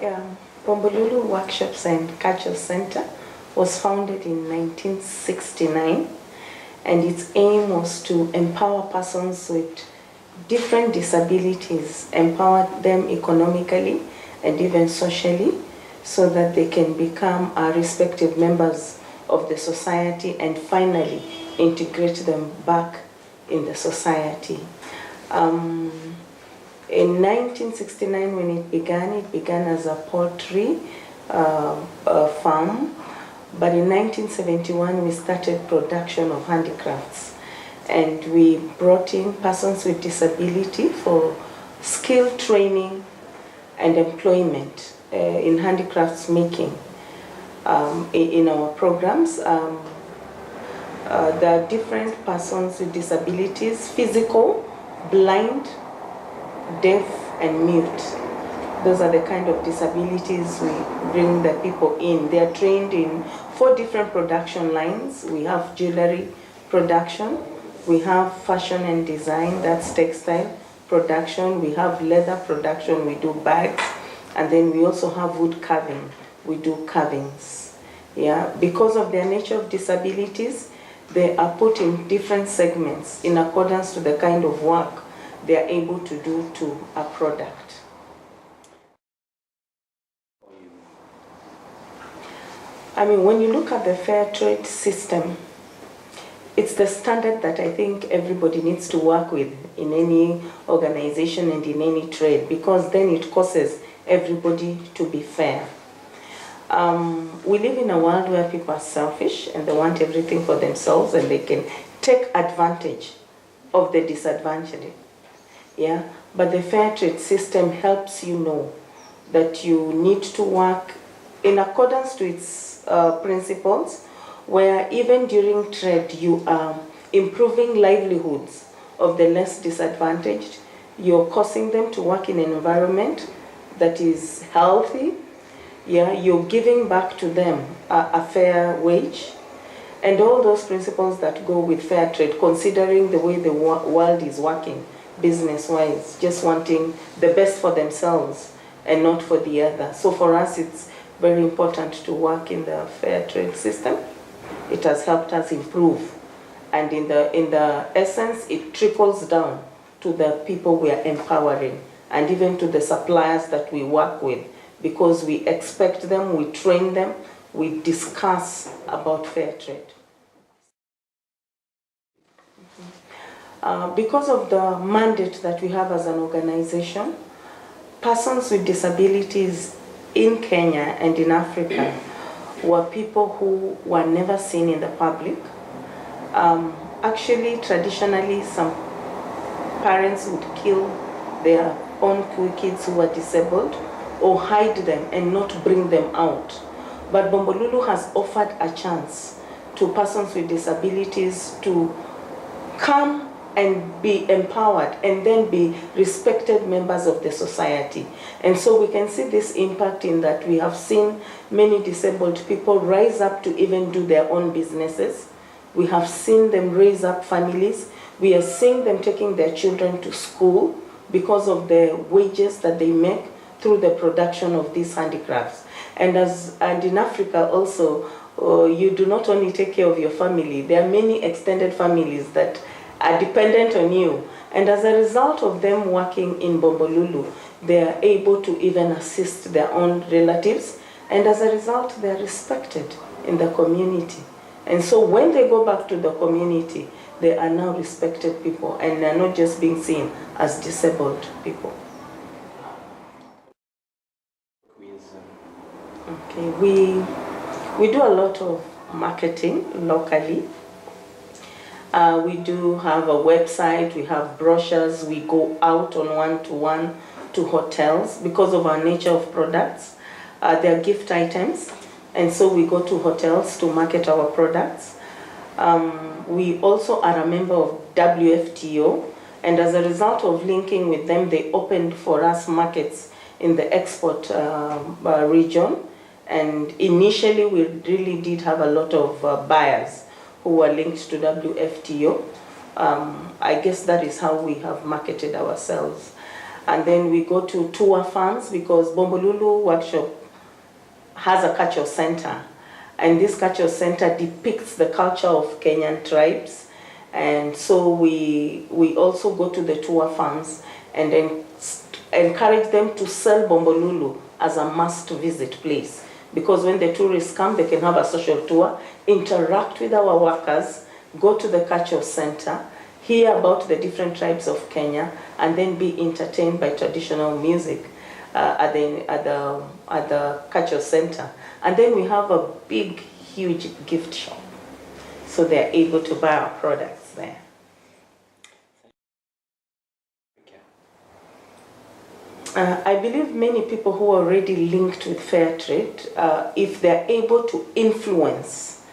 Yeah, Bombolulu Workshops and Culture Center was founded in 1969, and its aim was to empower persons with different disabilities, empower them economically and even socially, so that they can become respective members of the society and finally integrate them back in the society. In 1969, when it began as a poultry farm. But in 1971, we started production of handicrafts. And we brought in persons with disability for skill training and employment in handicrafts making in our programs. There are different persons with disabilities: physical, blind, deaf, and mute. Those are the kind of disabilities we bring the people in. They are trained in 4 different production lines. We have jewelry production, we have fashion and design, that's textile production, we have leather production, we do bags, and then we also have wood carving, we do carvings. Yeah, because of their nature of disabilities, they are put in different segments in accordance to the kind of work they are able to do to a product. I mean, when you look at the fair trade system, it's the standard that I think everybody needs to work with in any organization and in any trade, because then it causes everybody to be fair. We live in a world where people are selfish and they want everything for themselves, and they can take advantage of the disadvantaged. Yeah, but the fair trade system helps you know that you need to work in accordance to its principles, where even during trade you are improving livelihoods of the less disadvantaged. You're causing them to work in an environment that is healthy. Yeah, you're giving back to them a fair wage, and all those principles that go with fair trade, considering the way the world is working business-wise, just wanting the best for themselves and not for the other. So for us, it's very important to work in the fair trade system. It has helped us improve, and in the essence, it trickles down to the people we are empowering, and even to the suppliers that we work with, because we expect them, we train them, we discuss about fair trade. Because of the mandate that we have as an organization, persons with disabilities in Kenya and in Africa were people who were never seen in the public. Actually, traditionally, some parents would kill their own kids who were disabled, or hide them and not bring them out. But Bombolulu has offered a chance to persons with disabilities to come and be empowered and then be respected members of the society. And so we can see this impact in that we have seen many disabled people rise up to even do their own businesses. We have seen them raise up families. We are seeing them taking their children to school because of the wages that they make through the production of these handicrafts. And in Africa also, you do not only take care of your family, there are many extended families that are dependent on you. And as a result of them working in Bombolulu, they are able to even assist their own relatives. And as a result, they are respected in the community. And so when they go back to the community, they are now respected people, and they're not just being seen as disabled people. Okay, we do a lot of marketing locally. We do have a website, we have brochures, we go out on one-to-one to hotels because of our nature of products. They are gift items, and so we go to hotels to market our products. We also are a member of WFTO, and as a result of linking with them, they opened for us markets in the export region. And initially, we really did have a lot of buyers who were linked to WFTO. I guess that is how we have marketed ourselves. And then we go to tour farms, because Bombolulu workshop has a cultural center. And this cultural center depicts the culture of Kenyan tribes. And so we also go to the tour farms and then encourage them to sell Bombolulu as a must-visit place. Because when the tourists come, they can have a social tour, interact with our workers, go to the cultural center, hear about the different tribes of Kenya, and then be entertained by traditional music at the cultural center. And then we have a big, huge gift shop. So they're able to buy our products there. I believe many people who are already linked with fair trade, if they're able to influence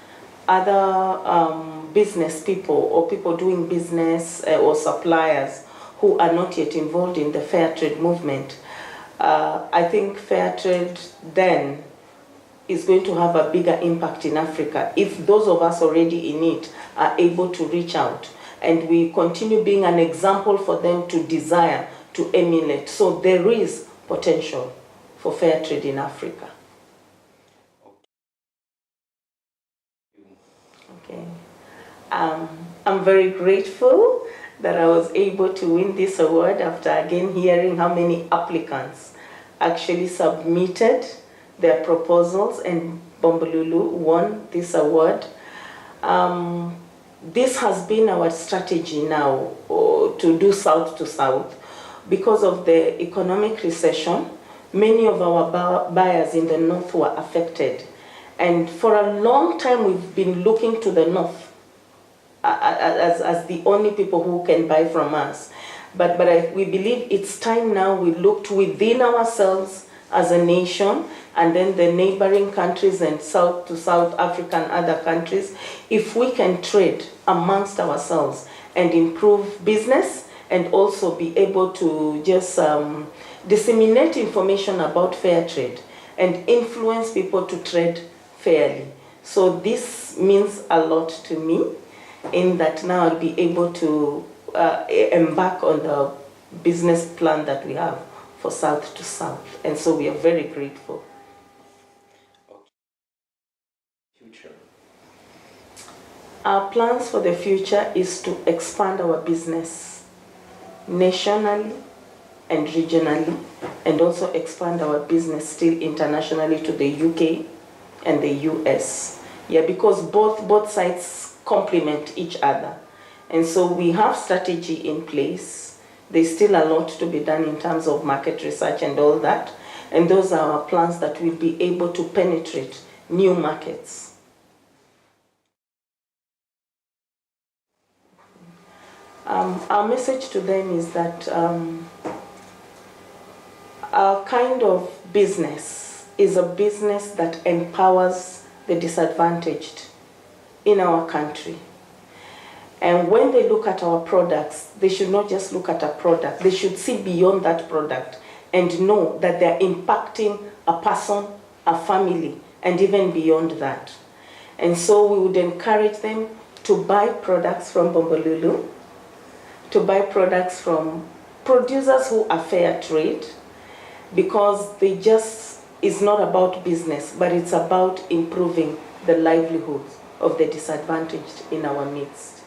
other business people or people doing business or suppliers who are not yet involved in the fair trade movement, I think fair trade then is going to have a bigger impact in Africa if those of us already in it are able to reach out and we continue being an example for them to desire to emulate. So there is potential for fair trade in Africa. Okay. I'm very grateful that I was able to win this award after again hearing how many applicants actually submitted their proposals, and Bombolulu won this award. This has been our strategy now to do south to south. Because of the economic recession, many of our buyers in the north were affected. And for a long time, we've been looking to the north as the only people who can buy from us. But we believe it's time now we looked within ourselves as a nation, and then the neighboring countries and South to South Africa and other countries, if we can trade amongst ourselves and improve business and also be able to just disseminate information about fair trade and influence people to trade fairly. So this means a lot to me, in that now I'll be able to embark on the business plan that we have for South to South. And so we are very grateful. Future. Our plans for the future is to expand our business nationally and regionally, and also expand our business still internationally to the UK and the US. Yeah, because both sides complement each other. And so we have strategy in place. There's still a lot to be done in terms of market research and all that. And those are our plans that will be able to penetrate new markets. Our message to them is that our kind of business is a business that empowers the disadvantaged in our country. And when they look at our products, they should not just look at a product. They should see beyond that product and know that they're impacting a person, a family, and even beyond that. And so we would encourage them to buy products from Bombolulu, to buy products from producers who are fair trade, because it's not about business, but it's about improving the livelihoods of the disadvantaged in our midst.